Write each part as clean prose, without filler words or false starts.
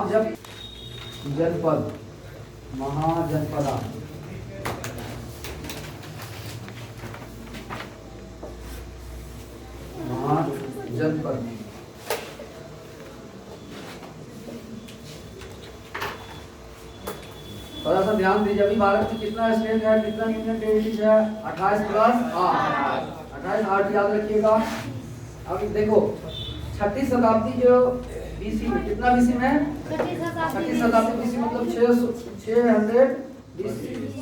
जब जनपद महाजनपदा महाजनपद थोड़ा सा ध्यान दीजिए। अभी भारत में कितना स्टेट है, कितना यूनियन टेरिटरीज है? 28 प्लस 8, 28 8 याद रखिएगा। अभी देखो छठी शताब्दी जो बीसी में, कितना बीसी में? छठी शताब्दी बीसी मतलब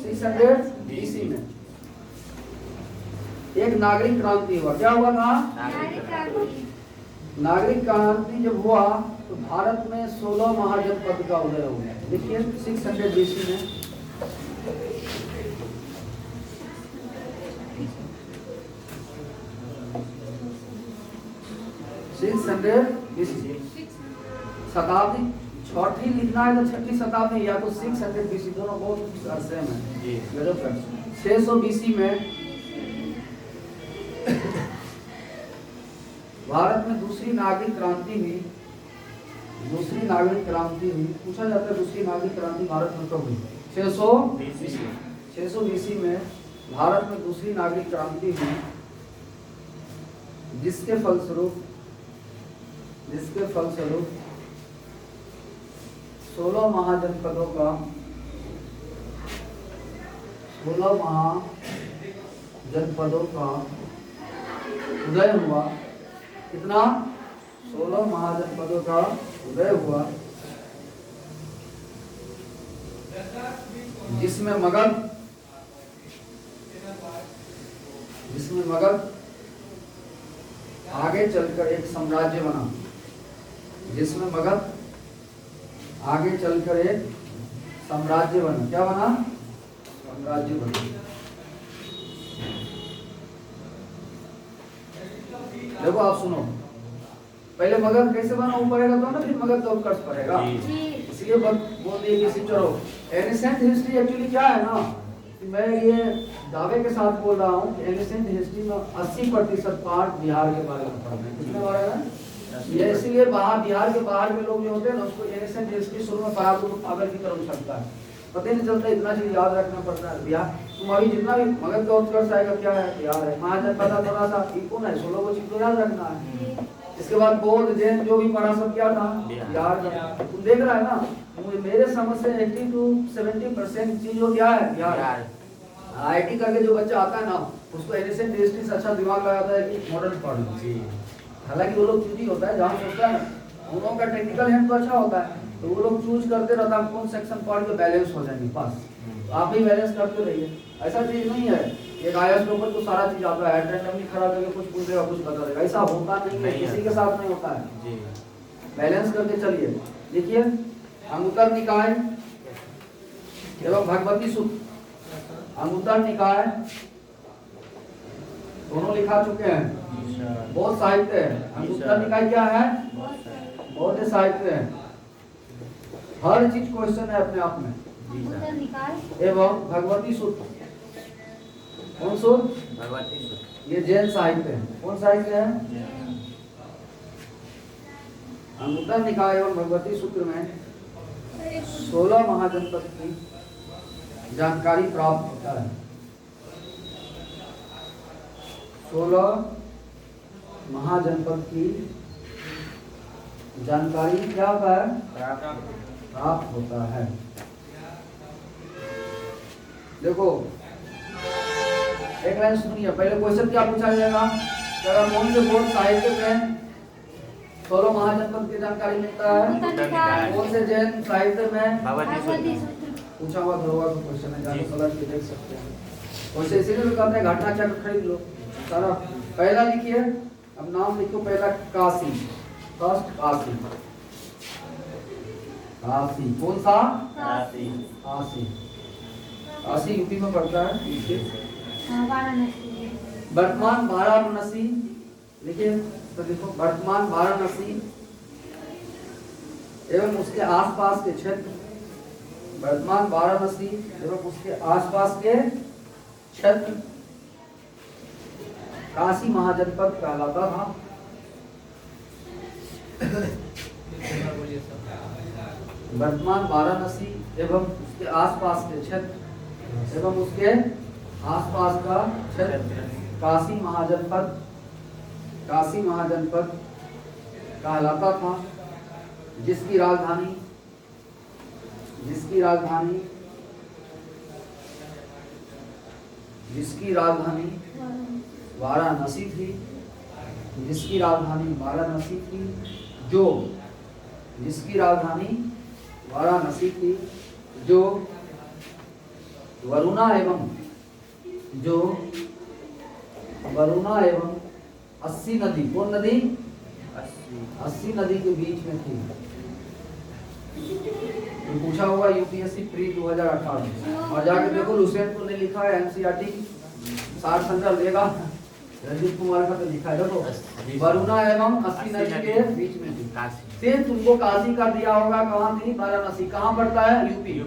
600 बीसी में एक नागरिक क्रांति हुआ। क्या हुआ था? नागरिक क्रांति जब हुआ तो भारत में 16 महाजनपद का उदय हो गया। देखिए 600 बीसी में शताब्दी छठी लिखना है तो छठी शताब्दी या तो 600 बीसी, दोनों बहुत सेम है। 600 बीसी में भारत में दूसरी नागरिक क्रांति हुई। दूसरी नागरिक क्रांति हुई, पूछा जाता है दूसरी नागरिक क्रांति भारत में कब हुई? 600 बीसी में भारत में दूसरी नागरिक क्रांति हुई, जिसके फलस्वरूप 16 महाजनपदों का 16 महाजनपदों का उदय हुआ। कितना? 16 महाजनपदों का उदय हुआ, जिसमें मगध आगे चलकर एक साम्राज्य बना। जिसमें मगध आगे चलकर एक साम्राज्य बना। क्या बना? साम्राज्य बना। देखो आप सुनो, पहले मगध कैसे बना वो पढ़ेगा तो ना, फिर मगध का उत्कर्ष पढ़ेगा। इसलिए बोल दिए कि चलो एनिसेंट हिस्ट्री एक्चुअली क्या है ना, मैं ये दावे के साथ बोल रहा हूँ कि एनिसेंट हिस्ट्री में 80% पार्ट बिहार के बारे में पढ़ना है। कितने बारे में? ये इसीलिए बिहार के बाहर के लोग जो होते हैं ना, उसको एनिसेंट हिस्ट्री शुरू में पढ़ा तो पागल की तरफ उछलता है, पता ही नहीं चलता। इतना चीज याद रखना पड़ता है। बिहार तुम अभी जितना भी मगध का उत्कर्ष आएगा क्या है? बिहार है। महाजनपद थोड़ा सा कौन है, 16 को चीज याद रखना है। इसके बाद बौद्ध जैन जो भी पढ़ा सब क्या था? बिहार का। तुम देख रहा है ना, मेरे समझ से 80 to 70% चीज जो क्या है? बिहार। IIT करके जो बच्चा आता है ना, उसको एनिसेंट हिस्ट्री से अच्छा दिमाग लगाता है कि मॉडर्न पढ़ लो। हालांकि वो लोग चूजी होता है, जहाँ सोचता है ना उन लोगों का टेक्निकल हैंड तो अच्छा होता है, तो वो लोग चूज करते रहता है कौन सेक्शन पढ़ के बैलेंस हो जाएंगे पास। तो आप भी बैलेंस करते रहिए। ऐसा चीज नहीं है एक IAS के ऊपर तो सारा चीज आता है, रैंडमली खड़ा करके कुछ पूछ देगा कुछ बता देगा, ऐसा होता नहीं है, किसी के साथ नहीं होता है। बैलेंस करके चलिए। देखिए अंगुत्तर निकाय एवं भगवती सूत्र। अंगुत्तर निकाय दोनों लिखा चुके हैं, बहुत साहित्य है। अंगुत्तर निकाय क्या है? बहुत साहित्य है, हर चीज क्वेश्चन है अपने आप में। एवं भगवती सूत्र। कौन सूत्र? भगवती सूत्र। ये जैन साहित्य है। कौन साहित्य है? अंगुत्तर निकाय एवं भगवती सूत्र में 16 महाजनपद की जानकारी प्राप्त होता है। 16 महाजनपद की जानकारी क्या प्राप्त होता है। देखो एक लाइन सुनिए, पहले क्वेश्चन क्या पूछा जाएगा? कौन से बोर्ड साहित्य में 16 महाजनपद की जानकारी मिलता है? कौन से जैन साहित्य में? पूछा हुआ तो क्वेश्चन है, जाके समझ के देख सकते हैं। वैसे इसीलिए तो कहते हैं घटना चक्र खरीद लो सारा। पहला लिखिए, अब नाम लिखो पहला काशी। फर्स्ट काशी। काशी कौन सा? काशी। काशी यूपी में पड़ता है। वर्तमान वाराणसी लिखिए, तो देखो वर्तमान वाराणसी एवं उसके आसपास के क्षेत्र। वर्तमान वाराणसी एवं उसके आसपास के क्षेत्र काशी महाजनपद कहलाता था। वर्तमान वाराणसी एवं उसके आसपास के क्षेत्र एवं उसके आसपास का क्षेत्र काशी महाजनपद कहलाता था, जिसकी राजधानी वाराणसी थी, जो वरुणा एवं अस्सी नदी, कौन नदी? अस्सी नदी के बीच में थी। तो पूछा हुआ यूपीएससी प्री 2018 और जाके देखो हुसैनपुर ने लिखा है, एनसीईआरटी सार संग्रह लेगा, रंजीत कुमार का तो लिखा है, देखो वरुणा एवं अस्सी नदी के बीच में थी। फिर तुमको काशी का दिया होगा, कहाँ थी? वाराणसी। कहाँ पड़ता है? यूपी,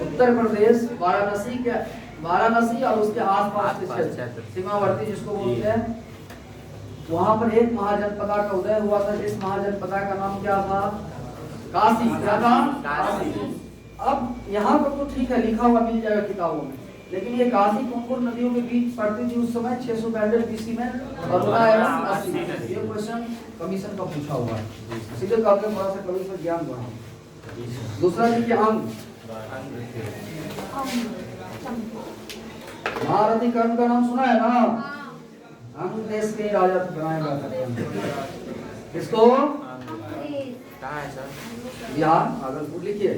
उत्तर प्रदेश। वाराणसी और उसके आसपास के क्षेत्र सीमावर्ती जिसको बोलते हैं, वहां पर एक महाजनपद का उदय हुआ था। इस महाजनपद का नाम क्या था? काशी। क्या था? काशी। अब यहाँ पर तो ठीक है, लिखा हुआ मिल जाएगा किताबों में, लेकिन ये काशी कौन कौन नदियों के बीच पड़ती थी उस समय? 665 BC में वरुणा एवं अस्सी। ये क्वेश्चन कमीशन का पूछा हुआ है, सीधे करके थोड़ा सा कभी पर ज्ञान बढ़ाओ। दूसरा देखिए अंग। महारथी कर्ण का नाम सुना है ना? अंग देश के राजा बनाया गया था। किसको? बिहार भागलपुर। लिखिए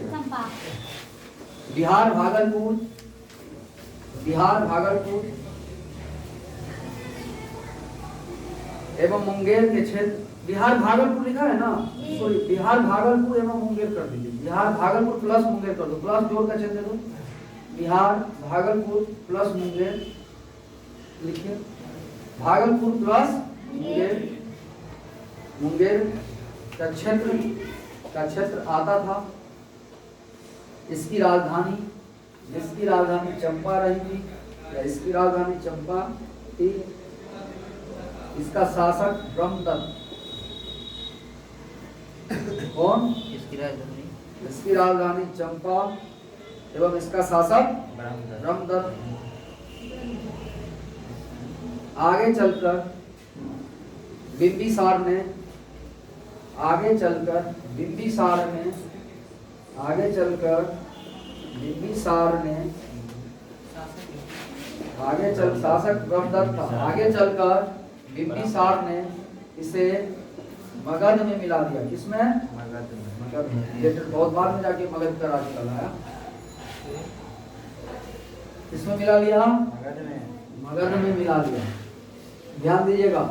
बिहार भागलपुर एवं मुंगेर के क्षेत्र। बिहार भागलपुर लिखा है ना, सॉरी बिहार भागलपुर एवं मुंगेर कर दीजिए। बिहार भागलपुर प्लस मुंगेर कर दो, प्लस जोड़ का चिन्ह दे दो। बिहार भागलपुर प्लस मुंगेर लिखिए, भागलपुर प्लस मुंगेर का क्षेत्र आता था। इसकी राजधानी चंपा रही थी, या इसकी राजधानी चंपा थी। इसका शासक ब्रह्मदत्त। कौन? इसकी राजधानी चंपा एवं इसका शासक ब्रह्मदत्त। आगे चलकर बिंबिसार ने शासक ब्रह्मदत्त था। आगे चलकर बिंबिसार ने इसे मगध में मिला दिया। किसमें? मगध में। ये बहुत बाद में जाके मगध का राज चलाया। किसमें मिला लिया? मगध में मिला लिया। ध्यान दीजिएगा।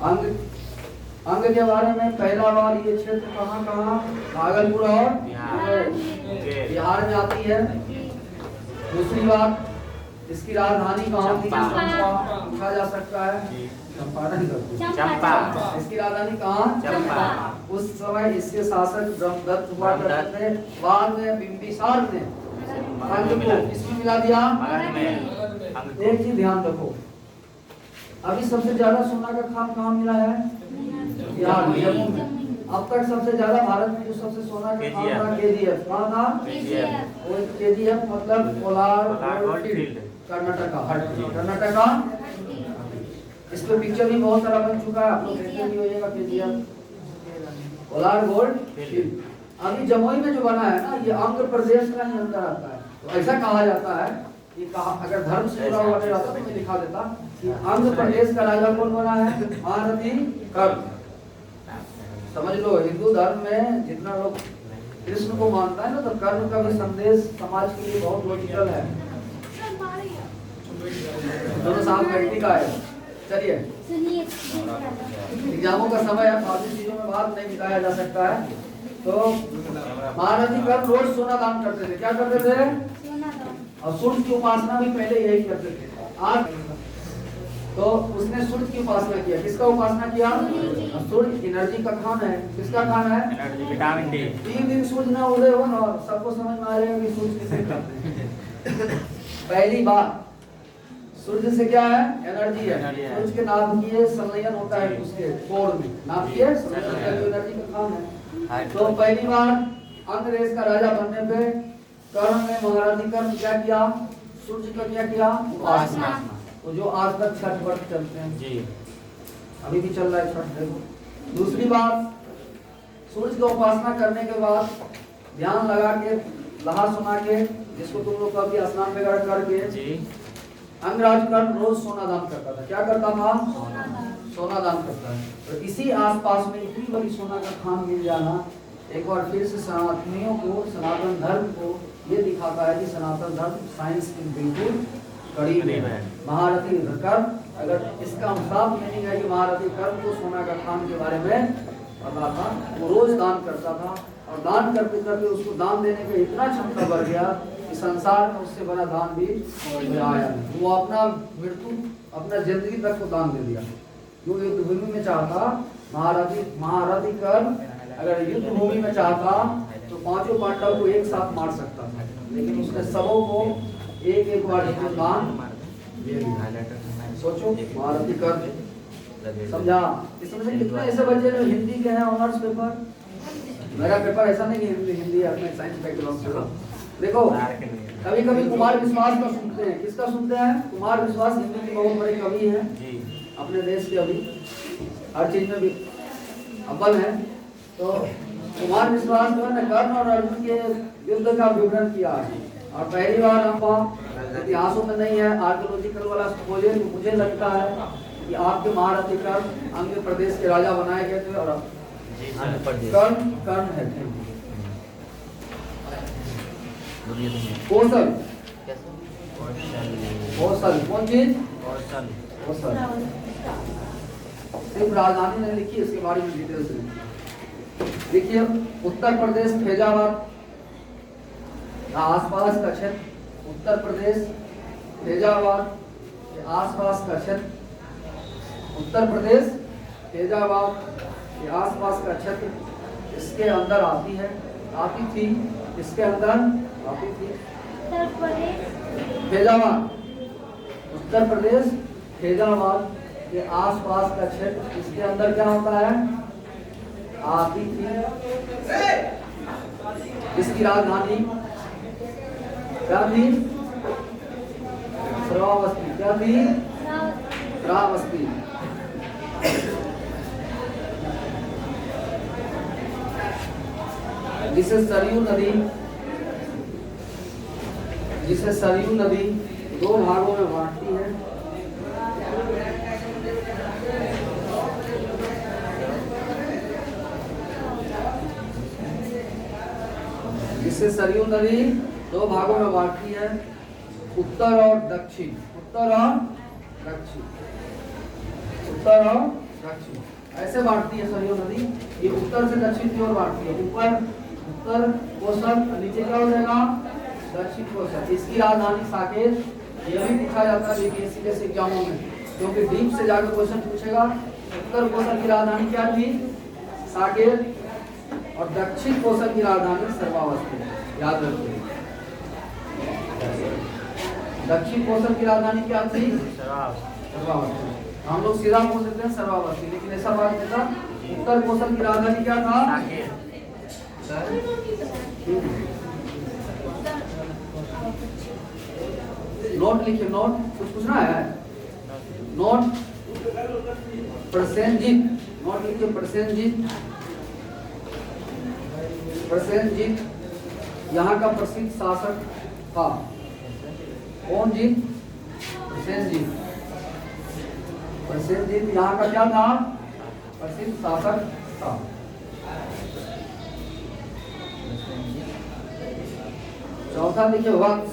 अंग के बारे में पहला बार ये क्षेत्र कहाँ भागलपुर और बिहार में आती है। दूसरी बात, इसकी राजधानी कहाँ थी? पूछा जा सकता है। चंपा। इसकी राजधानी कहाँ? चंपा। उस समय इसके शासक ब्रह्मदत्त हुआ करते थे। बाद में बिंबिसार ने अंग को किसमें मिला दिया? एक चीज ध्यान रखो, अभी सबसे ज्यादा सोना का खान कहाँ मिला है? बिहार, जम्मू में। अब तक सबसे ज्यादा भारत में जो सबसे सोना का खान था KGF। कहाँ था? KGF मतलब कोलार गोल्ड फील्ड, कर्नाटका। इस पे पिक्चर भी बहुत सारा बन चुका है, आप लोग देखते भी होइएगा। KGF कोलार गोल्ड फील्ड अभी जमुई में जो बना है ना, ये आंध्र प्रदेश का ही अंदर आता है। तो ऐसा कहा जाता है कि अगर धर्म से जुड़ा हुआ नहीं रहता तो मैं लिखा देता कि आंध्र प्रदेश का राजा कौन बना है? महारथी कर्ण। समझ लो, हिंदू धर्म में जितना लोग कृष्ण को मानता है ना, तो कर्ण का भी संदेश समाज के लिए बहुत लॉजिकल है। दोनों साथ व्यक्ति का है। चलिए, एग्जामों का समय है, फालतू चीजों में बात नहीं बिताया जा सकता है। तो महारथी कर्ण रोज सोना दान करते थे। क्या करते थे? और सूर्य की उपासना भी पहले यही करते थे। आज तो उसने सूर्य की उपासना किया। किसका उपासना किया? सूर्य एनर्जी का खान है। किसका खान है? Energy, vitamin D. 3 दिन सूर्य ना उदय हो ना, सबको समझ में आ जाएगा कि सूर्य किसे कहते हैं। पहली बात सूर्य से क्या है? एनर्जी है। सूर्य के नाभिकीय संलयन होता है उसके कोर में, नाभिकीय संलयन जो एनर्जी का काम है। तो पहली बार अंग्रेज का राजा बनने पे कर्ण ने महारानी कर्ण क्या किया? सूर्य का क्या किया? उपासना। तो जो आज तक छठ व्रत चलते हैं जी, अभी भी चल रहा है छठ। देखो दूसरी बात, सूर्य की उपासना करने के बाद ध्यान लगा के लहा सुना के, जिसको तुम लोग कभी स्नान वगैरह करके जी, अंगराज कर्ण रोज सोना दान करता था। क्या करता था? सोना दान करता है। तो इसी आसपास में इतनी बड़ी सोना का खान मिल जाना एक बार फिर से सनातनियों को, सनातन धर्म को ये दिखाता है कि सनातन धर्म साइंस के बिल्कुल करीब है। महारथी कर्ण, अगर इसका साफ मीनिंग है कि महारथी कर्ण को सोना का खान के बारे में पता था, वो रोज दान करता था और दान करते करते उसको दान देने का इतना क्षमता बढ़ गया कि संसार में उससे बड़ा दान भी आया नहीं। वो अपना मृत्यु, अपना जिंदगी तक को दान दे दिया। जो युद्ध भूमि में चाहता महारथी कर्ण, अगर युद्ध भूमि में चाहता तो पांचों पांडव को एक साथ मार सकता था, लेकिन उसने सबों को एक एक बार दान दे दिया। सोचो महारथी कर्ण, समझा? इसमें से कितने ऐसे बच्चे जो हिंदी के हैं ऑनर्स पेपर, मेरा पेपर ऐसा नहीं कि हिंदी अपने साइंस बैकग्राउंड से। देखो कभी कभी कुमार विश्वास का सुनते हैं। किसका सुनते हैं? कुमार विश्वास हिंदी के बहुत बड़े कवि हैं अपने देश के, अभी हर चीज में भी अव्वल है। तो कुमार विश्वास जो है ना, कर्ण और अर्जुन के युद्ध का विवरण किया है और पहली बार हम इतिहासों में नहीं है, आर्कियोलॉजिकल वाला खोजे तो मुझे लगता है कि आपके महारथी कर्ण आंध्र प्रदेश के राजा बनाए गए थे और कर्ण है। कौशल, कौशल कौन चीज? कौशल। सिर्फ राजधानी नहीं लिखी, इसके बारे में डिटेल से देखिए। उत्तर प्रदेश फैजाबाद आसपास का क्षेत्र, उत्तर प्रदेश फैजाबाद के आसपास का क्षेत्र, उत्तर प्रदेश फैजाबाद के आसपास का क्षेत्र इसके अंदर आती है, आती थी, इसके अंदर आती थी फैजाबाद। उत्तर प्रदेश फैजाबाद के आसपास का क्षेत्र इसके अंदर क्या होता है? आती थी। इसकी राजधानी क्या थी? श्रावस्ती। क्या थी? श्रावस्ती। जिसे सरयू नदी दो भागों में बांटती है। जिसे सरयू नदी दो भागों में बांटती है, उत्तर और दक्षिण। उत्तर और दक्षिण, उत्तर और दक्षिण ऐसे बांटती है सरयू नदी। ये उत्तर से दक्षिण की ओर बांटती है। ऊपर उत्तर कोसल, नीचे क्या हो जाएगा? दक्षिण कोसल। इसकी राजधानी साकेत। यह भी पूछा जाता है यूपीएससी जैसे एग्जामों में, क्योंकि डीप से जाकर क्वेश्चन पूछेगा। उत्तर कोसल की राजधानी क्या थी? साकेत। और दक्षिण कोसल की राजधानी सर्वावस्ती। याद रखिए, दक्षिण कोसल की राजधानी क्या थी? सर्वावस्ती। हम लोग सीधा बोल सकते हैं सर्वावस्ती, लेकिन ऐसा बात नहीं था। उत्तर कोसल की राजधानी क्या था? नोट लिखिए, नोट कुछ पूछना है? नोट प्रसेनजीत, नोट लिखिए प्रसेनजीत। प्रसेनजीत यहाँ का प्रसिद्ध शासक था। कौन जीत? प्रसेनजीत। प्रसेनजीत यहाँ का क्या था? प्रसिद्ध शासक था। चौथा लिखिए वत्स।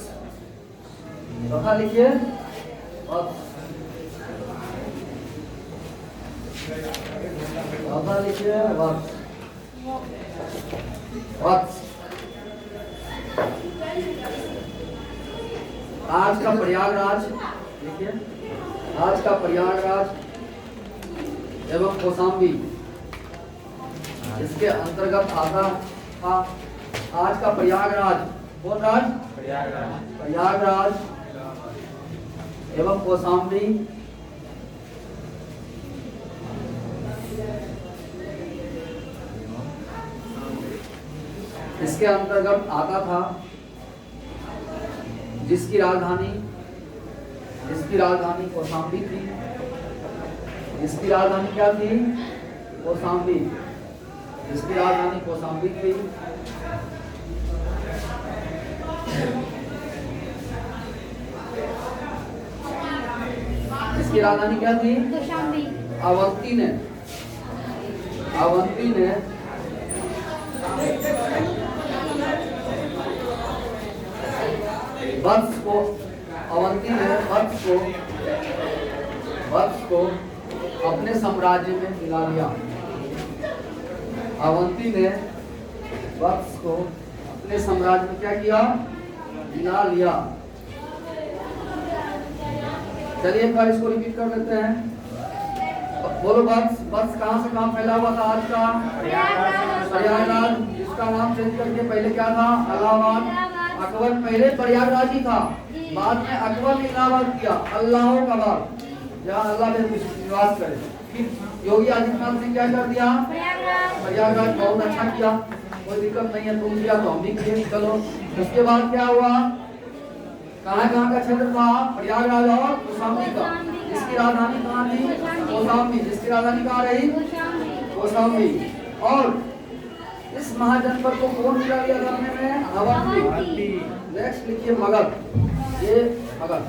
चौथा लिखिए वत्स। चौथा लिखिए वत्स। वत्स। आज का प्रयागराज देखिए, आज का प्रयागराज एवं कौशाम्बी इसके अंतर्गत आता था। आज का प्रयागराज, कौन राज? प्रयागराज एवं कौशाम्बी इसके अंतर्गत आता था, जिसकी राजधानी कौशाम्बी थी। जिसकी राजधानी क्या थी? कौशाम्बी। जिसकी राजधानी कौशाम्बी थी। इसकी राजधानी क्या थी? कौशाम्बी। अवंती ने वत्स को अपने साम्राज्य में मिला लिया। अवंती ने वत्स को अपने साम्राज्य में क्या किया? मिला लिया। चलिए एक बार इसको रिपीट कर लेते हैं। बोलो, वत्स कहाँ से कहाँ फैला हुआ था? आज का प्रयागराज। इसका नाम चेंज करके पहले क्या था? इलाहाबाद। अकबर पहले प्रयागराज ही था, बाद में अकबर ने इलाहाबाद किया, अल्लाह का बात, जहाँ अल्लाह में निवास करे। फिर योगी आदित्यनाथ ने क्या कर दिया? प्रयागराज। बहुत अच्छा किया, कोई दिक्कत नहीं है, तुम किया तो हम भी किए। चलो, उसके बाद क्या हुआ? कहाँ का क्षेत्र था? प्रयागराज और कौशाम्बी का। जिसकी राजधानी कहाँ थी? कौशाम्बी। जिसकी राजधानी कहाँ रही? कौशाम्बी। और इस महाजनपद को कौन मिला लिया करने में? अवंती। नेक्स्ट लिखिए मगध। ये मगध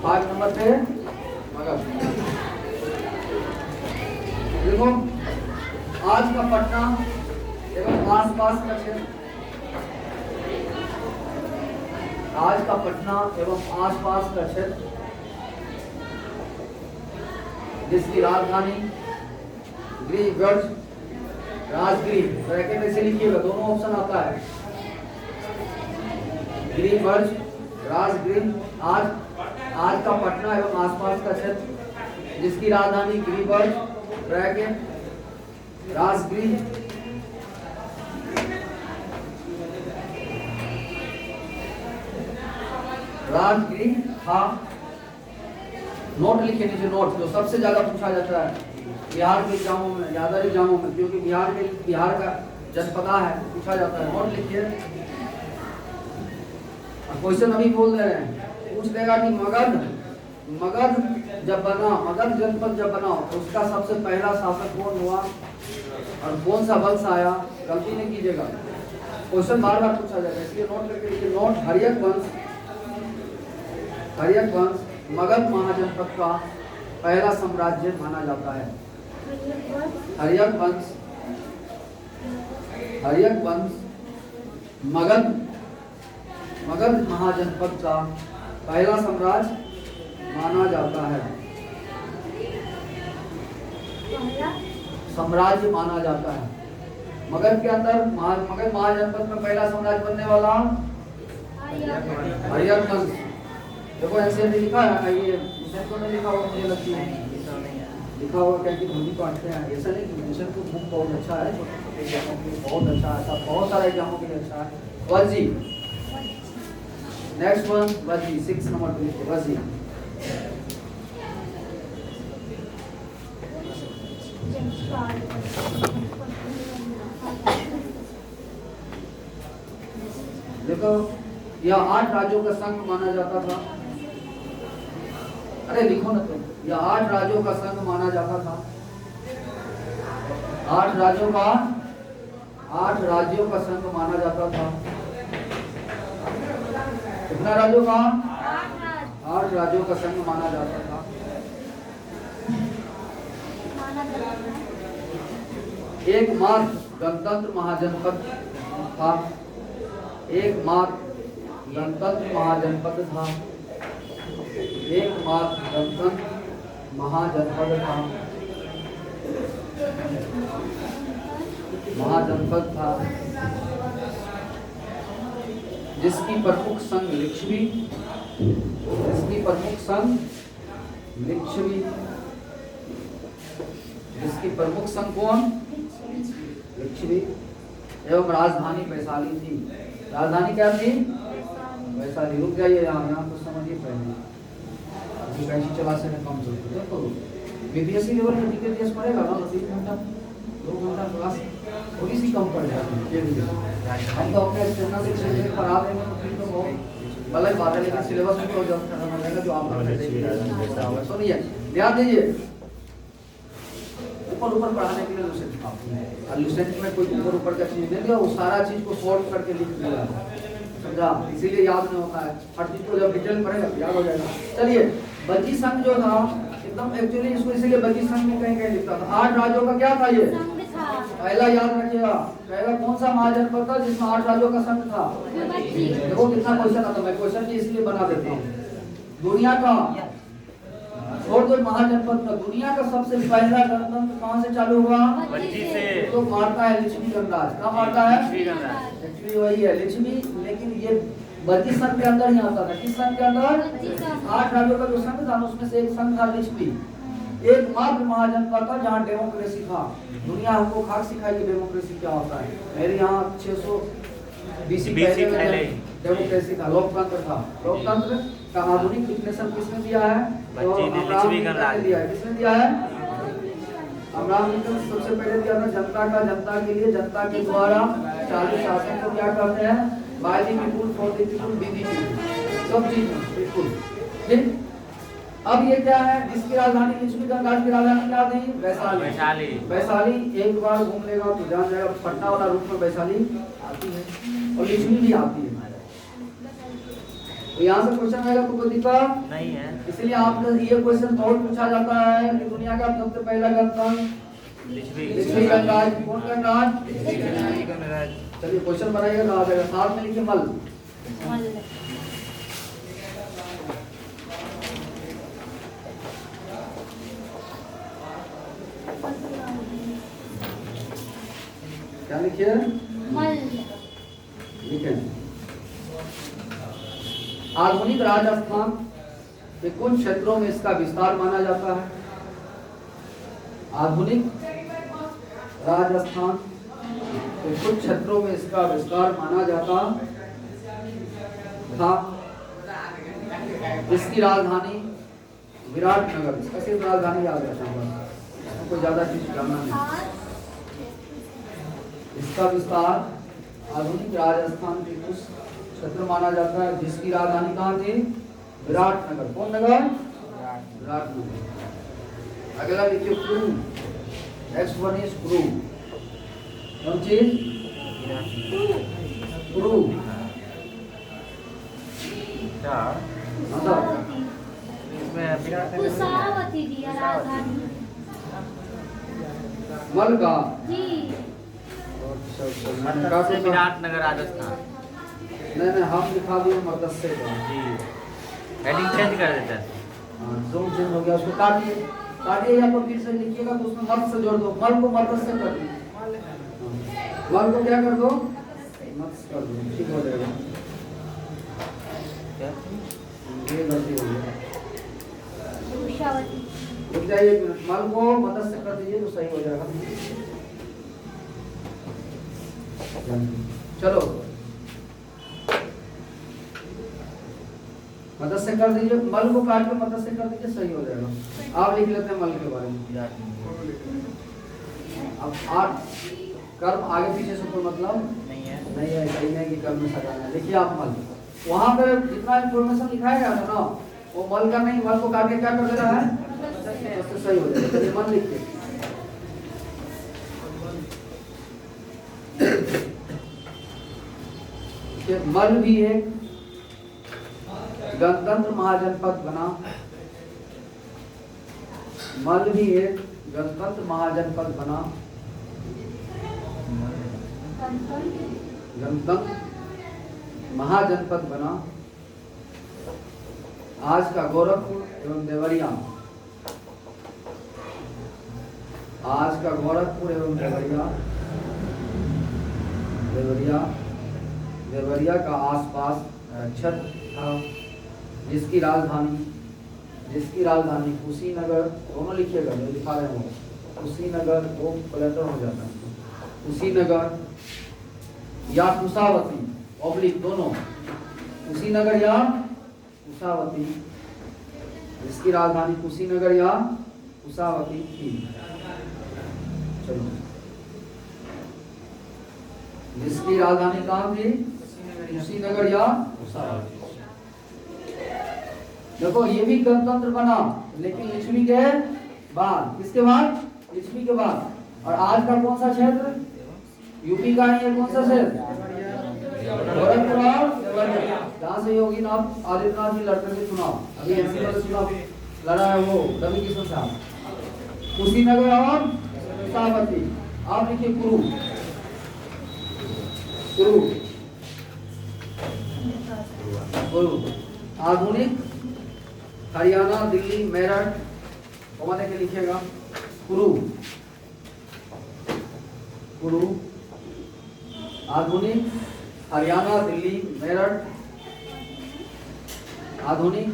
5 नंबर पे मगध। देखो, आज का पटना एवं आसपास का क्षेत्र, आज का पटना एवं आसपास का क्षेत्र, जिसकी राजधानी गृहगढ़, राजगृह, ब्रैकेट में से लिखिएगा, दोनों ऑप्शन आता है। गृहगढ़, राजगृह। आज का पटना एवं आसपास का क्षेत्र, जिसकी राजधानी गृहगढ़, ब्रैकेट राजगृह। राजगृह था। नोट लिखे नीचे, नोट जो सबसे ज्यादा पूछा जाता है बिहार के एग्जामों में, ज्यादा एग्जामों में, क्योंकि बिहार का जनपदा है, पूछा जाता है। नोट लिखिए। क्वेश्चन अभी बोल दे रहे हैं, पूछ देगा कि मगध जब बना, मगध जनपद जब बना तो उसका सबसे पहला शासक कौन हुआ और कौन सा वंश आया? गलती नहीं कीजिएगा, क्वेश्चन बार बार पूछा जाएगा, इसलिए नोट करके लिखिए। नोट, हर्यक वंश मगध महाजनपद का पहला साम्राज्य माना जाता है। हर्यक वंश मगध महाजनपद का पहला साम्राज्य माना जाता है। साम्राज्य माना जाता है। मगध के अंदर मगध महाजनपद में पहला साम्राज्य बनने वाला हर्यक वंश। देखो ऐसे लिखा है, ये तो नहीं लिखा हुआ, मुझे लगती है लिखा हुआ क्या कि हिंदी पढ़ते हैं, ऐसा नहीं कि मिशन को बुक बहुत अच्छा है, छोटे एग्जामों के लिए बहुत अच्छा है, सब बहुत सारे एग्जामों के लिए अच्छा है। वजी, नेक्स्ट वन वजी, 6 नंबर पे वजी। देखो, यह 8 राज्यों का संघ माना जाता था। अरे लिखो ना तुम, यह 8 राज्यों का संघ माना जाता था। 8 राज्यों का संघ माना जाता था। कितना राज्यों का? 8 राज्यों का संघ माना जाता था। एकमात्र गणतंत्र महाजनपद था। एकमात्र गणतंत्र महाजनपद था। एकमात्र गणतंत्र महाजनपद था, जिसकी प्रमुख संघ लिच्छवी, जिसकी प्रमुख संघ कौन? लिच्छवी। एवं राजधानी वैशाली थी। राजधानी क्या थी? वैशाली। रुक जाइए यहाँ तो समझिए पहले, अभी कैसी चला से कम चलती है। तो बीपीएससी लेवल में टीके पड़ेगा ना, तो 3 घंटा 2 घंटा क्लास थोड़ी सी कम पड़ जाती है। हम तो अपने एक्सटर्नल से पढ़ा देंगे तो फिर तो बहुत अलग बात है, लेकिन सिलेबस में तो जब खत्म हो जाएगा जो आप लोग सुनिए, ध्यान दीजिए। ऊपर पढ़ाने के लिए लुसेंट और लुसेंट में कोई ऊपर का चीज नहीं दिया, वो सारा चीज को सॉल्व करके लिख दिया, समझा? इसीलिए याद नहीं होता है, हर चीज को जब डिटेल पढ़ेगा याद हो जाएगा। चलिए, बची संघ जो था एकदम एक्चुअली इसको इसीलिए बची संघ में कहीं लिखता था। 8 राज्यों का क्या था ये? पहला याद रखिएगा, पहला कौन सा महाजनपद था जिसमें 8 राज्यों का संघ था? देखो कितना क्वेश्चन आता, मैं क्वेश्चन भी इसलिए बना देता हूँ। दुनिया का और जो महाजनपद था, दुनिया का सबसे पहला गणतंत्र कहाँ से चालू हुआ? तो मारता है लिच्छवी गणराज्य। कहाँ मारता है? एक्चुअली वही है लिच्छवी, लेकिन ये बल्कि संघ के अंदर ही आता था। किस संघ के अंदर? 8 राज्यों का जो संघ था उसमें से एक संघ था लिच्छवी। एकमात्र महाजनपद था जहाँ डेमोक्रेसी था। दुनिया हमको खाक सिखाई कि डेमोक्रेसी क्या होता है। मेरे यहाँ 600 BC पहले डेमोक्रेसी था, लोकतंत्र था। लोकतंत्र का आधुनिक डिफिनेशन किसने दिया है? तो अब्राहम लिंकन ने दिया है। किसने दिया है? अब्राहम लिंकन सबसे पहले दिया था। जनता का, जनता के लिए, जनता के द्वारा चालू शासन को क्या कहते हैं? By the people, for the people, with the people, सब चीज बिल्कुल ठीक। अब ये क्या है? इसकी राजधानी लिच्छवी गणराज्य की राजधानी क्या थी? वैशाली। वैशाली एक बार घूम लेगा तो जान जाएगा, पटना वाला रूट में वैशाली आती है और लिच्छवी भी आती है। तो यहाँ से क्वेश्चन आएगा तो कोई दिक्कत नहीं है। इसलिए आपने ये क्वेश्चन बहुत पूछा जाता है कि दुनिया का सबसे पहला गणतंत्र लिच्छवी गणराज्य। कौन गणराज्य? चलिए क्वेश्चन बनाइएगा तो आ जाएगा। साथ में लिखिए मल। क्या लिखिए? लिखे। आधुनिक राजस्थान के कुछ क्षेत्रों में इसका विस्तार माना जाता है। आधुनिक राजस्थान के कुछ क्षेत्रों में इसका विस्तार माना जाता था। इसकी राजधानी विराटनगर। इसका सिर्फ राजधानी याद रखना होगा, इसमें कोई ज्यादा चीज जानना नहीं। इसका विस्तार आधुनिक राजस्थान के कुछ क्षेत्र माना जाता है, जिसकी राजधानी कहाँ थी? विराटनगर। कौन नगर? विराटनगर। अगला लिखिए कुरु। नेक्स्ट वन इज कुरु। कौन चीज? कुरु। मल का विराटनगर राजस्थान। नहीं हम लिखा दिए मत्स्य का जी, हेडिंग चेंज कर देते हैं। जोन चेंज हो गया, उसको काटिए या तो फिर से लिखिएगा तो उसमें मत से जोड़ दो। मल को मत्स्य कर दो, मल को क्या कर दो? मत्स्य कर दो, ठीक हो जाएगा। ये गलती हो गई, रुक जाइए एक मिनट। मल को मत्स्य कर दीजिए तो सही हो जाएगा। चलो मत्स्य कर दीजिए, मल को काट के मत्स्य कर दीजिए, सही हो जाएगा। आप लिख लेते हैं मल के बारे में। अब 8 कर्म आगे पीछे से कोई मतलब नहीं है, सही नहीं कि कर्म में सजाना है। लिखिए आप मल, वहां पर जितना इंफॉर्मेशन लिखाया गया था ना वो मल का नहीं, मल को काट के क्या कर दे रहा है? तो सही हो जाएगा। चलिए मल लिखिए। मल भी एक गणतंत्र महाजनपद बना। मल भी एक गणतंत्र महाजनपद बना। गणतंत्र महाजनपद बना। आज का गोरखपुर एवं देवरिया, आज का गोरखपुर एवं देवरिया का आसपास क्षेत्र था, जिसकी राजधानी कुशीनगर। दोनों लिखिएगा जो लिखा रहे हो, कुशीनगर वो कलेक्टर हो जाता है, कुशीनगर या कुशावती। ऑब्लिक दोनों, कुशीनगर या कुशावती, जिसकी राजधानी कुशीनगर या कुशावती थी। चलो, जिसकी राजधानी कहाँ थी? कुशीनगर या कुशावती। देखो ये भी गणतंत्र बना, लेकिन लिच्छवी के बाद। किसके बाद? लिच्छवी के बाद। और आज का कौन सा क्षेत्र? यूपी का ही है। कौन सा क्षेत्र? गोरखपुर और देवरिया, जहाँ से योगी नाथ आदित्यनाथ जी लड़कर के चुनाव, अभी एमपी वाला चुनाव लड़ा है वो रवि किशन साहब। कुशीनगर और कुशावती। आप लिखिए कुरु। कुरु, कुरु। आधुनिक हरियाणा, दिल्ली, मेरठ, कौन के लिखिएगा? कुरु, कुरु। आधुनिक हरियाणा, दिल्ली, मेरठ। आधुनिक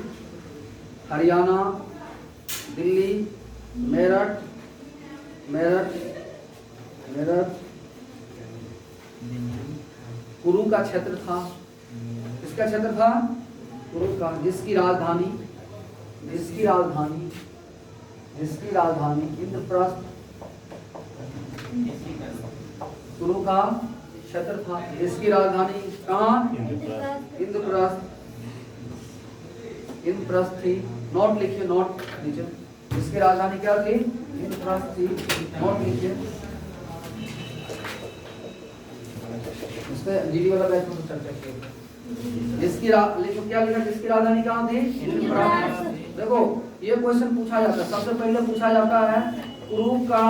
हरियाणा, दिल्ली, मेरठ, मेरठ, मेरठ। कुरु का क्षेत्र था। किसका क्षेत्र था? कुरु का। जिसकी राजधानी, जिसकी राजधानी, जिसकी राजधानी इंद्रप्रस्थ, कुरु का क्षेत्र था। जिसकी राजधानी कहाँ? इंद्रप्रस्थ, इंद्रप्रस्थ थी। नोट लिखिए, नोट नीचे। जिसकी राजधानी क्या थी? इंद्रप्रस्थ थी। नोट लिखिए। इस पे जीडी वाला बैच में चर्चा की। जिसकी लिखो, क्या लिखा? जिसकी राजधानी कहाँ थी? इंद्रप्रस्थ। देखो ये क्वेश्चन पूछा जाता है, सबसे पहले पूछा जाता है कुरु का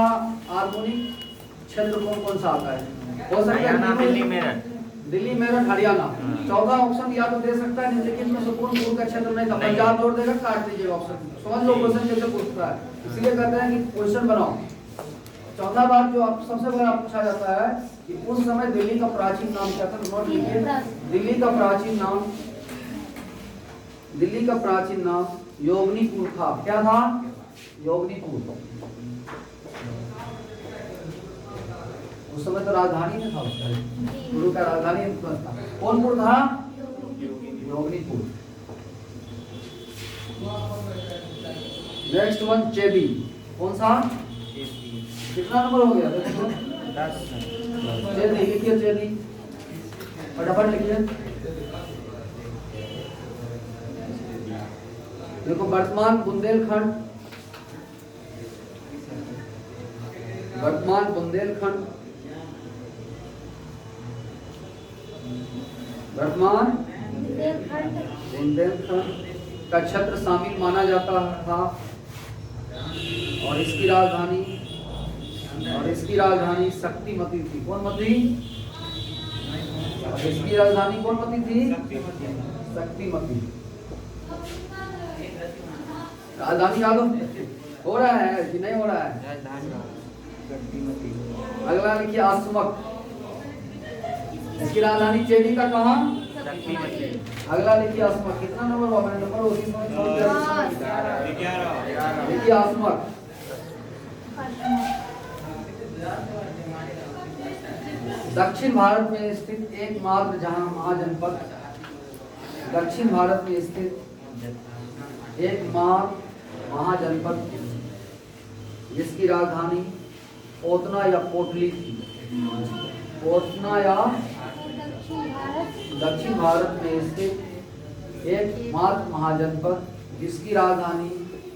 आधुनिक क्षेत्र कौन कौन सा आता है? हो सकता है दिल्ली, मेरठ। दिल्ली, मेरठ, हरियाणा। चौथा ऑप्शन या तो दे सकता है, लेकिन में से कौन कुरु का क्षेत्र नहीं था? पंजाब जोड़ देगा, काट दीजिएगा ऑप्शन। समझ लो क्वेश्चन कैसे पूछता है, इसलिए कहते हैं कि क्वेश्चन बनाओ। चौथा बात जो आप सबसे बड़ा पूछा जाता है कि उस समय दिल्ली का प्राचीन नाम क्या था? नोट लिखिए। दिल्ली का प्राचीन नाम, दिल्ली का प्राचीन नाम योगनीपुर था। क्या था? योगनीपुर। उस समय तो राजधानी में था उसका, गुरु का राजधानी था। कौन पुर था? योगनीपुर। नेक्स्ट वन चेदी। कौन सा? कितना नंबर हो गया? 10। चेदी लिखिए, चेदी फटाफट लिखिए। देखो वर्तमान बुंदेलखंड, वर्तमान बुंदेलखंड, वर्तमान बुंदेलखंड का क्षेत्र शामिल माना जाता था। और इसकी राजधानी, और इसकी राजधानी शक्तिमती थी। कौन मती? और इसकी राजधानी कौन मती थी? शक्तिमती। राजधानी याद हो रहा है कि नहीं हो रहा है? अगला लिखिए आसमक। इसकी राजधानी चेदी का कहाँ? अगला लिखिए आसमक। कितना नंबर हुआ? मैंने नंबर उसी में छोड़ दिया। लिखिए आसमक। दक्षिण भारत में स्थित एकमात्र जहां महाजनपद, दक्षिण भारत में स्थित एकमात्र महाजनपद जिसकी राजधानी पोतना या पोटली थी। पोतना या दक्षिण भारत में स्थित एकमात्र महाजनपद जिसकी राजधानी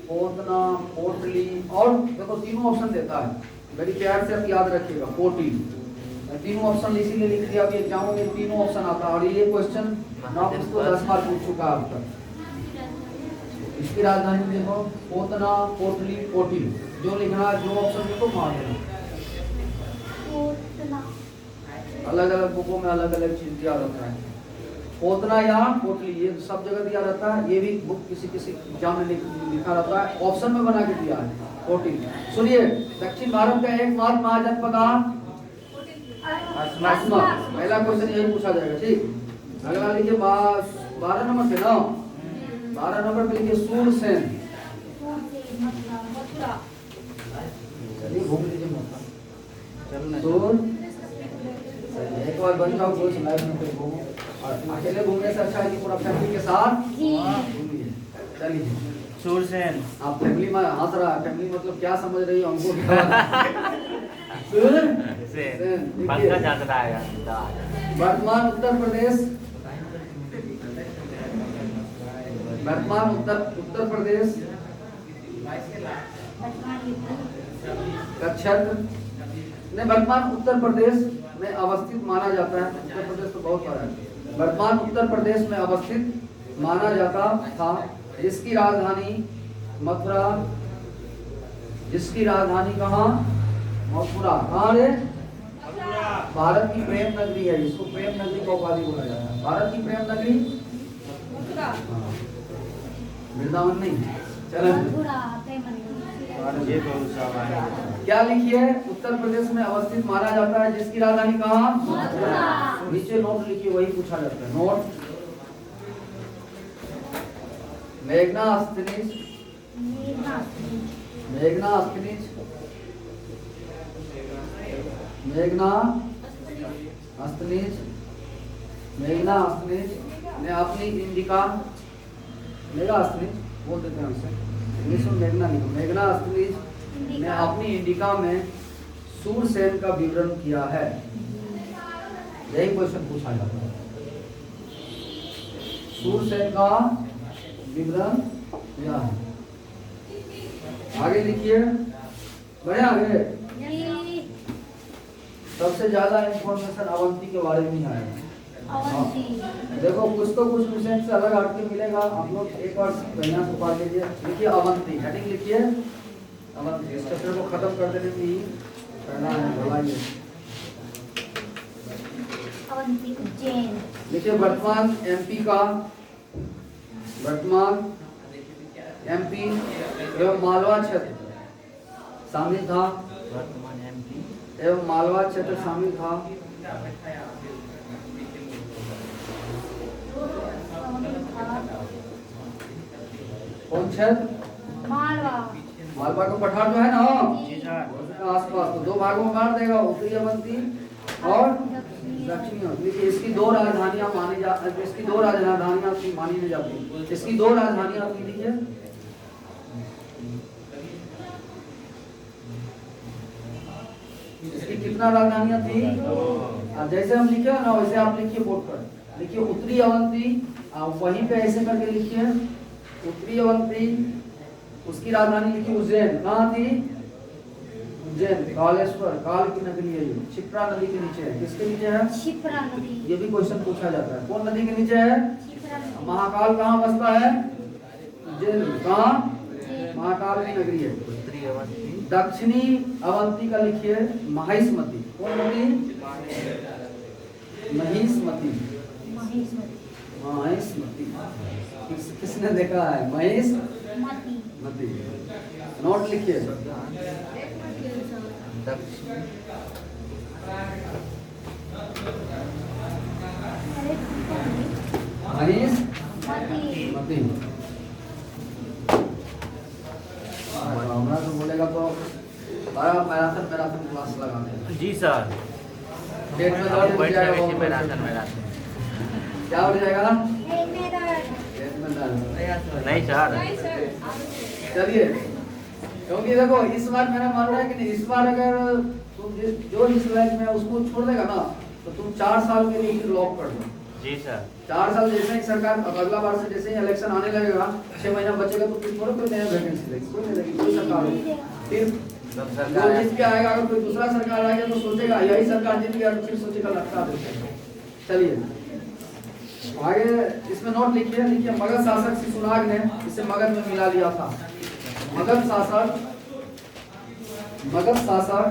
पोतना, पोटली, और देखो तीनों ऑप्शन देता है, बड़ी प्यार से आप याद रखिएगा। पोटली तीनों ऑप्शन इसीलिए लिख दिया, अभी एग्जामों में तीनों ऑप्शन आता है। और ये क्वेश्चन ना उसको 10 बार पूछ चुका है अब तक। इसकी राजधानी देखो पोतना, पोटली, पोटली, जो लिखना है जो ऑप्शन देखो मार देना। अलग अलग बुकों में अलग अलग चीज दिया रहता है। पोतना या पोटली ये सब जगह दिया रहता है। ये भी बुक किसी किसी एग्जाम में लिखा रहता है, ऑप्शन में बना के दिया है पोटली। सुनिए, दक्षिण भारत का एकमात्र महाजनपद आसमक। पहला क्वेश्चन यही पूछा जाएगा। ठीक, अगला लिखिए 12 नंबर पे ना, 12 नंबर पे लिखिए सूरसेन। चलिए घूम लीजिए मौका। एक बार बन जाओ, कोई लाइफ में कोई घूमो। और अकेले घूमने से अच्छा है कि पूरा फैमिली के साथ जी घूमिए। चलिए सूरसेन। आप फैमिली में हंस रहा है, फैमिली मतलब क्या समझ रही हो हमको क्या? सेन। पंखा ज्यादा आएगा। वर्तमान उत्तर प्रदेश, वर्तमान उत्तर प्रदेश का क्षेत्र ने वर्तमान उत्तर प्रदेश में अवस्थित माना जाता है। उत्तर प्रदेश तो बहुत बड़ा है। वर्तमान उत्तर प्रदेश में अवस्थित माना जाता था, जिसकी राजधानी मथुरा, जिसकी राजधानी कहाँ? मथुरा। कहाँ रे? भारत की प्रेम नगरी है, इसको प्रेम नगरी का उपाधि बोला जाता है। भारत की प्रेम नगरी वृंदावन नहीं। चलो ये बहुत सामान क्या लिखिए? उत्तर प्रदेश में अवस्थित माना जाता है, जिसकी राजधानी कहाँ? नीचे नोट लिखिए, वही पूछा जाता है। नोट मेघना अस्तिनिज, मेघना अस्तिनिज, मेघना अस्तिनिज, मेघना अस्तिनिज ने अपनी इंडिका, मेघना अस्तिनिज बोल देते हैं उसे, इंग्लिश में मेघना नहीं, मेघना अस्तिनिज ने अपनी इंडिका में सूरसेन का विवरण किया है। यही क्वेश्चन पूछा जाता है, सूरसेन का विवरण किया है। आगे लिखिए, बढ़े आगे। सबसे ज्यादा इंफॉर्मेशन अवंती के बारे में ही आएगा। देखो कुछ तो कुछ विषय से अलग हट के मिलेगा, आप लोग एक बार बढ़िया से पढ़ लीजिए। लिखिए अवंती, हेडिंग लिखिए अवंती। इस चैप्टर को खत्म कर देने की करना है, भलाइए। अवंती उज्जैन। देखिए वर्तमान एमपी का, वर्तमान एमपी एवं मालवा क्षेत्र शामिल था, वर्तमान एमपी एवं मालवा क्षेत्र शामिल था। कौन क्षेत्र? मालवा। मालवा का पठार जो है ना, जी सर। आसपास तो दो भागों में बांट देगा, उत्तरी अवंती और दक्षिणी अवंती। देखिए इसकी दो राजधानियां मानी जा, इसकी दो राजधानियां मानी नहीं जाती। इसकी दो राजधानियां थी, देखिए इसकी कितना राजधानियां थी? जैसे हम लिखे ना वैसे आप लिखिए बोर्ड पर। लिखिए उत्तरी अवंती, वहीं पे ऐसे करके लिखिए उत्तरी अवंती, उसकी राजधानी लिखिए उज्जैन। कहाँ थी? उज्जैन, कालेश्वर, काल की नगरी है ये, क्षिप्रा नदी के नीचे है। किसके नीचे है? क्षिप्रा नदी। ये भी क्वेश्चन पूछा जाता है, कौन नदी के नीचे है? क्षिप्रा नदी। महाकाल कहाँ बसता है? उज्जैन। कहाँ? महाकाल की नगरी है। उत्तरी अवंती। दक्षिणी अवंती का लिखिए महिष्मती। कौन नदी? महिष्मती। महिष्मती। महिष्मती किसने देखा है? महिष्मती। नोट लिखिए। दक्षिण महिष्मती। हमरा तो बोलेगा तो बड़ा मैराथन क्लास लगा देगा। जी सर। डेट में बैठ दौड़ जाएगा, रहे बहुत मैराथन क्या हो जाएगा? एक मेरा नहीं सर। चलिए, क्योंकि देखो इस बार मेरा मानना है कि नहीं, इस बार अगर तुम जो इस रैंक में उसको छोड़ देगा ना, तो तुम 4 साल के लिए लॉक कर दो। जी सर। 4 साल जैसे ही सरकार, अगला बार से जैसे ही इलेक्शन आने लगेगा, 6 महीना बचेगा तो फिर थोड़ा कोई नया वैकेंसी देगी, कोई नहीं देगी, कोई सरकार होगी। फिर जो जीत के आएगा, अगर कोई दूसरा सरकार आएगा तो सोचेगा यही सरकार जीत गया, तो फिर सोचेगा लगता है। चलिए आगे इसमें नोट लिखिए। लिखिए मगध शासक शिशुनाग ने इसे मगध में मिला लिया था। मगध शासक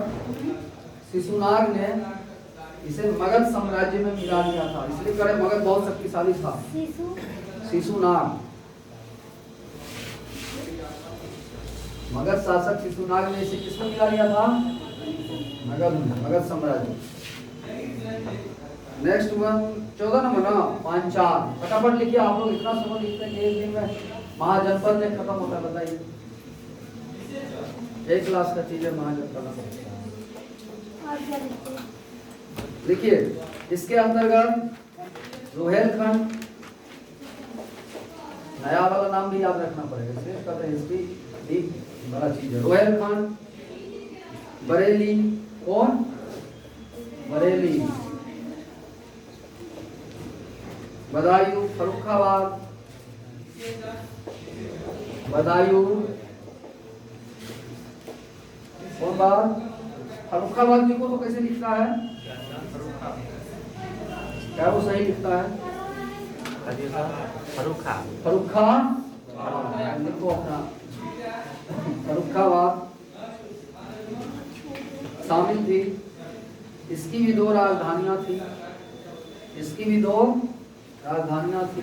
शिशुनाग ने इसे मगध साम्राज्य में मिला लिया था। इसलिए करे मगध बहुत शक्तिशाली था। शिशुनाग, मगध शासक शिशुनाग ने इसे किसमें मिला लिया था? मगध साम्राज्य। नेक्स्ट वन 14 नंबर ना, पांचाल। फटाफट लिखिए, आप लोग इतना समय लिखते हैं कि एक दिन में महाजनपद में खत्म होता है। बताइए, एक क्लास का चीज है महाजनपद। लिखिए इसके अंतर्गत रोहेलखंड, नया वाला नाम भी याद रखना पड़ेगा, इसलिए इसका तो हिस्ट्री डीप बड़ा चीज है। रोहेलखंड, बरेली, कौन? बरेली, बदायूं, फर्रुखाबाद, बदायूं, कौन बात? फर्रुखाबाद जी को तो कैसे लिखता है? क्या वो सही लिखता है? फरुखा फर्रुखा लिखो अपना, फर्रुखाबाद शामिल थी। इसकी भी 2 राजधानियां थी, इसकी भी 2 राजधानियां थी,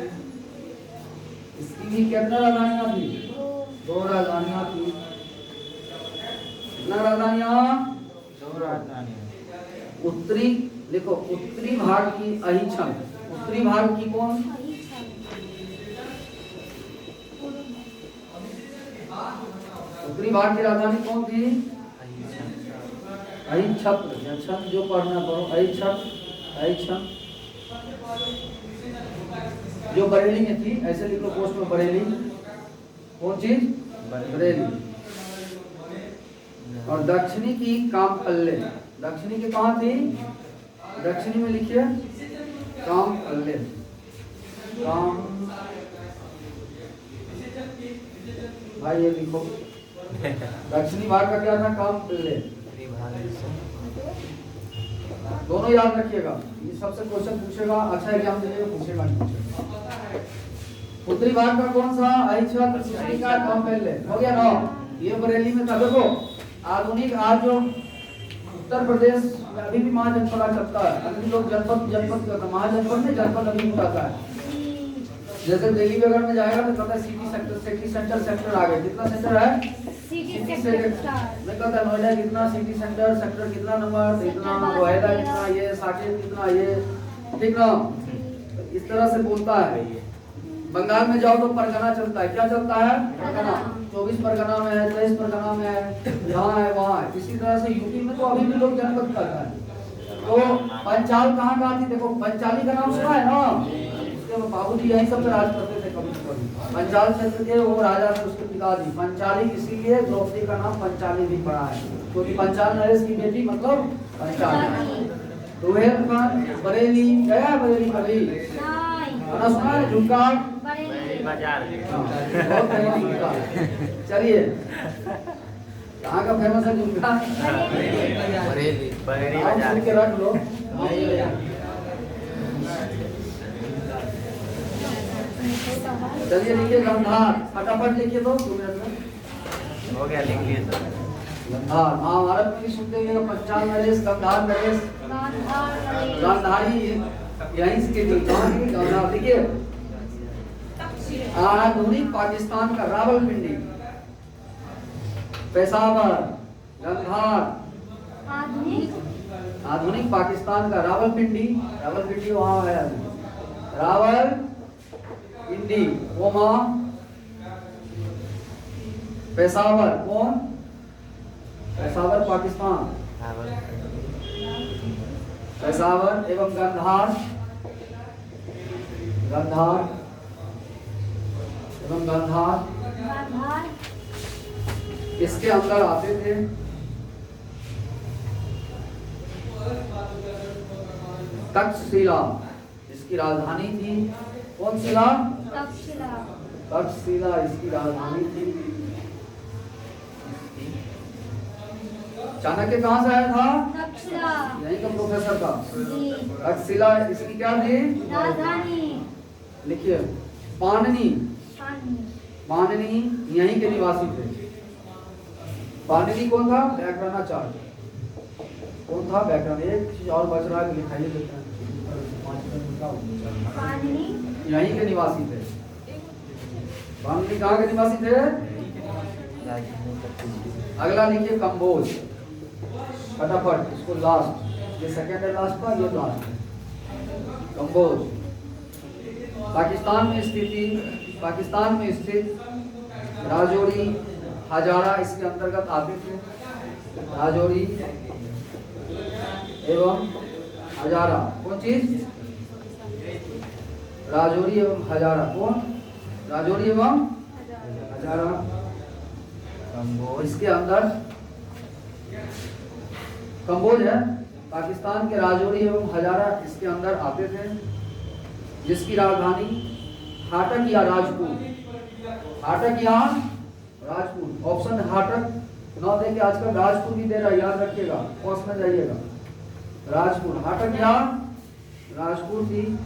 इसकी भी कितना राजधानियां थी? 2 राजधानियां थी। कितना राजधानियां? 2 राजधानी। उत्तरी, देखो उत्तरी भाग की अहिछन, उत्तरी भाग की कौन? उत्तरी भाग की राजधानी कौन थी? अहिछत्र, या छत्र जो पढ़ना पढ़ो, अहिछत्र, जो बरेली में थी, ऐसे लिख लो पोस्ट में, बरेली। कौन चीज? बरेली। और दक्षिणी की कामपल्ले, दक्षिणी की कहाँ थी? दक्षिणी में लिखिए कामपल्ले, काम, भाई ये लिखो, दक्षिणी भाग का क्या था? कामपल्ले। दोनों याद रखिएगा, ये सबसे क्वेश्चन पूछेगा, अच्छा एग्जाम देने में पूछेगा नहीं पूछेगा। उत्तरी भाग का कौन सा? अहिछत्र, दक्षिणी का कामपल्ले, हो गया ना? ये बरेली में था। देखो आधुनिक आज जो उत्तर प्रदेश में अभी भी महाजनपद चलता है, अभी लोग जनपद करता है, महाजनपद में जनपद अभी उठाता है। जैसे दिल्ली वगैरह में जाएगा तो कहता है सिटी सेंटर आ गए। कितना सेंटर है? City sector. मैं कहता है नोएडा कितना, सिटी सेक्टर कितना नंबर, इतना, नोएडा कितना, ये साकेत कितना, ये, ठीक ना? इस तरह से बोलता है। बंगाल में जाओ तो परगना चलता है, क्या चलता है? परगना। 24 परगना में है, 23 परगना में है, यहाँ है वहाँ है। इसी तरह से यूपी में तो अभी भी लोग जनपद करता है। तो पंचाल कहाँ का थी? देखो पंचाली का नाम सुना है ना? उसके बाबूजी यही सब पे राज करते थे कभी कभी। पंचाल क्षेत्र के वो राजा थे, उसके पिताजी पंचाली, इसीलिए द्रौपदी का नाम पंचाली भी पड़ा है, क्योंकि पंचाल नरेश की बेटी मतलब पंचाली। रोहेलखंड, बरेली, गया बरेली कभी? गाना सुना है? झुमका बाजार। बहुत फेमस झुमका। चलिए कहाँ का फेमस है झुमका? बरेली बाजार। सुन के रख लो। चलिए लिखिए गंधार, फटाफट लिखिए तो 2 मिनट में हो गया, लिख लिए सर। गंधार महाभारत में भी सुनते हैं, पंचाल नरेश, गंधार नरेश, गांधारी यहीं से गंधार। देखिए आधुनिक पाकिस्तान का रावलपिंडी, पेशावर, गंधार, आधुनिक पाकिस्तान का रावलपिंडी, रावलपिंडी वहाँ है, रावलपिंडी ओमा, पेशावर कौन? पेशावर पाकिस्तान, पेशावर एवं गंधार, गंधार एवं गंधार इसके अंदर आते थे। तक्षशिला इसकी राजधानी थी। कौन शिला? तक्षशिला इसकी राजधानी थी। चाणक्य कहाँ से आया था? यहीं का प्रोफेसर था। तक्षशिला इसकी क्या थी? राजधानी। लिखिए पाणिनि, पाणिनि यहीं के निवासी थे। पाणिनि कौन था? व्याकरणाचार्य। कौन था? व्याकरण। एक चीज और बच रहा है, लिखाइए देते हैं। यहीं के निवासी थे। पाणिनि कहाँ के निवासी थे? अगला लिखिए कंबोज, फटाफट इसको लास्ट, ये सेकंड है लास्ट का, ये लास्ट है। कंबोज पाकिस्तान में स्थित राजौरी, हजारा इसके अंतर्गत आते थे। राजौरी एवं हजारा कौन चीज? राजौरी एवं हजारा। कौन? राजौरी एवं हजारा। और इसके अंदर कंबोज है, पाकिस्तान के राजौरी एवं हजारा इसके अंदर आते थे, जिसकी राजधानी हाटक या राजपुर। हाटक या राजपुर। ऑप्शन हाटक ना दे के आजकल राजपुर भी दे रहा है, याद रखिएगा, कॉस्ट में जाइएगा। राजपुर, हाटक या राजपुर थी।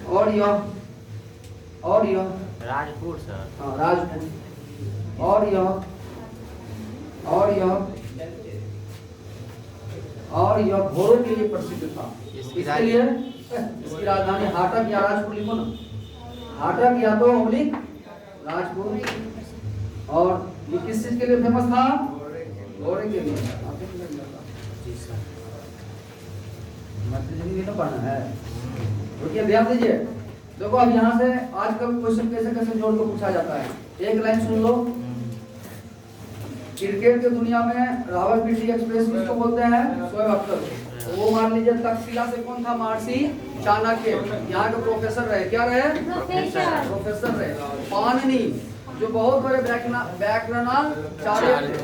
और यह राजपुर सर। हाँ राजपुर। और यह घोड़ों के लिए प्रसिद्ध था। इसके लिए इसकी राजधानी हाटक या राजपुर लिखो ना, हाटक या तो अमलिक राजपुर। और ये किस चीज के लिए फेमस था? घोड़े के लिए। जी सर। नहीं तो पढ़ना है, रुकिए ध्यान दीजिए। देखो अब यहाँ से आजकल क्वेश्चन कैसे कैसे जोड़ के पूछा जाता है। एक लाइन सुन लो। क्रिकेट की दुनिया में रावलपिंडी एक्सप्रेस किसको बोलते हैं? शोएब अख्तर। तो वो मान लीजिए तक्षशिला से कौन था? महर्षि चाणक्य। यहाँ के प्रोफेसर रहे, क्या रहे? प्रोफेसर रहे। पाणिनि जो बहुत बड़े व्याकरणाचार्य थे।